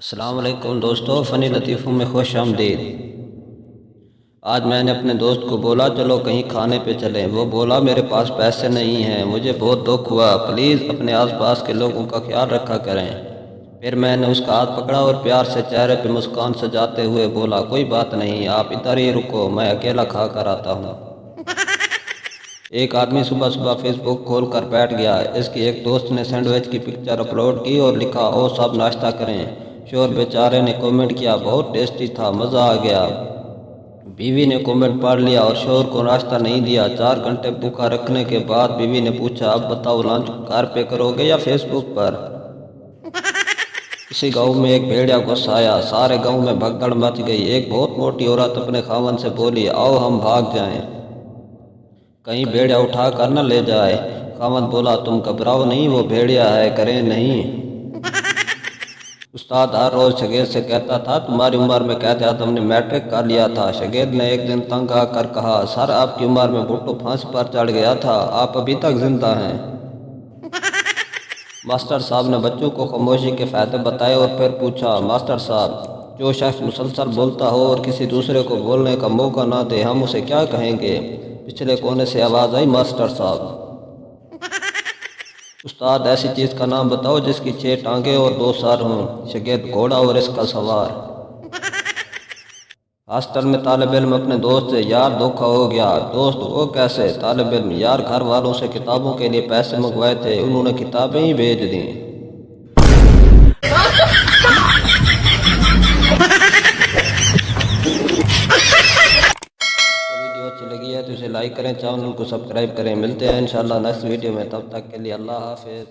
السلام علیکم دوستو، فنی لطیفوں میں خوش آمدید۔ آج میں نے اپنے دوست کو بولا چلو کہیں کھانے پہ چلیں۔ وہ بولا میرے پاس پیسے نہیں ہیں۔ مجھے بہت دکھ ہوا، پلیز اپنے آس پاس کے لوگوں کا خیال رکھا کریں۔ پھر میں نے اس کا ہاتھ پکڑا اور پیار سے چہرے پہ مسکان سجاتے ہوئے بولا کوئی بات نہیں، آپ ادھر ہی رکو، میں اکیلا کھا کر آتا ہوں۔ ایک آدمی صبح صبح فیس بک کھول کر بیٹھ گیا۔ اس کی ایک دوست نے سینڈوچ کی پکچر اپلوڈ کی اور لکھا او سب ناشتہ کریں۔ شوہر بیچارے نے کامنٹ کیا بہت ٹیسٹی تھا، مزہ آ گیا۔ بیوی نے کامنٹ پڑھ لیا اور شوہر کو ناشتہ نہیں دیا۔ 4 گھنٹے بھوکا رکھنے کے بعد بیوی نے پوچھا اب بتاؤ لنچ گھر پہ کرو گے یا فیس بک پر؟ کسی گاؤں میں ایک بھیڑیا غصہ آیا، سارے گاؤں میں بھگدڑ مچ گئی۔ ایک بہت موٹی عورت اپنے خاوند سے بولی آؤ ہم بھاگ جائیں، کہیں بھیڑیا اٹھا کر نہ لے جائے۔ خاوند بولا تم گھبراؤ نہیں، وہ بھیڑیا ہے، کریں نہیں۔ استاد ہر روز شاگرد سے کہتا تھا تمہاری عمر میں قائد اعظم نے میٹرک کر لیا تھا۔ شاگرد نے ایک دن تنگ آ کر کہا سر آپ کی عمر میں بھٹو پھانسی پر چڑھ گیا تھا، آپ ابھی تک زندہ ہیں۔ ماسٹر صاحب نے بچوں کو خاموشی کے فائدے بتائے اور پھر پوچھا ماسٹر صاحب جو شخص مسلسل بولتا ہو اور کسی دوسرے کو بولنے کا موقع نہ دے ہم اسے کیا کہیں گے؟ پچھلے کونے سے آواز آئی ماسٹر صاحب۔ استاد ایسی چیز کا نام بتاؤ جس کی 6 ٹانگیں اور 2 سر ہوں۔ شاگرد گھوڑا اور اس کا سوار۔ ہاسٹل میں طالب علم اپنے دوست سے یار دھوکا ہو گیا۔ دوست وہ کیسے؟ طالب علم یار گھر والوں سے کتابوں کے لیے پیسے منگوائے تھے، انہوں نے کتابیں ہی بھیج دیں۔ ویڈیو اچھی لگی ہے تو اسے لائک کریں، چینل کو سبسکرائب کریں۔ ملتے ہیں انشاءاللہ نیکسٹ ویڈیو میں، تب تک کے لیے اللہ حافظ۔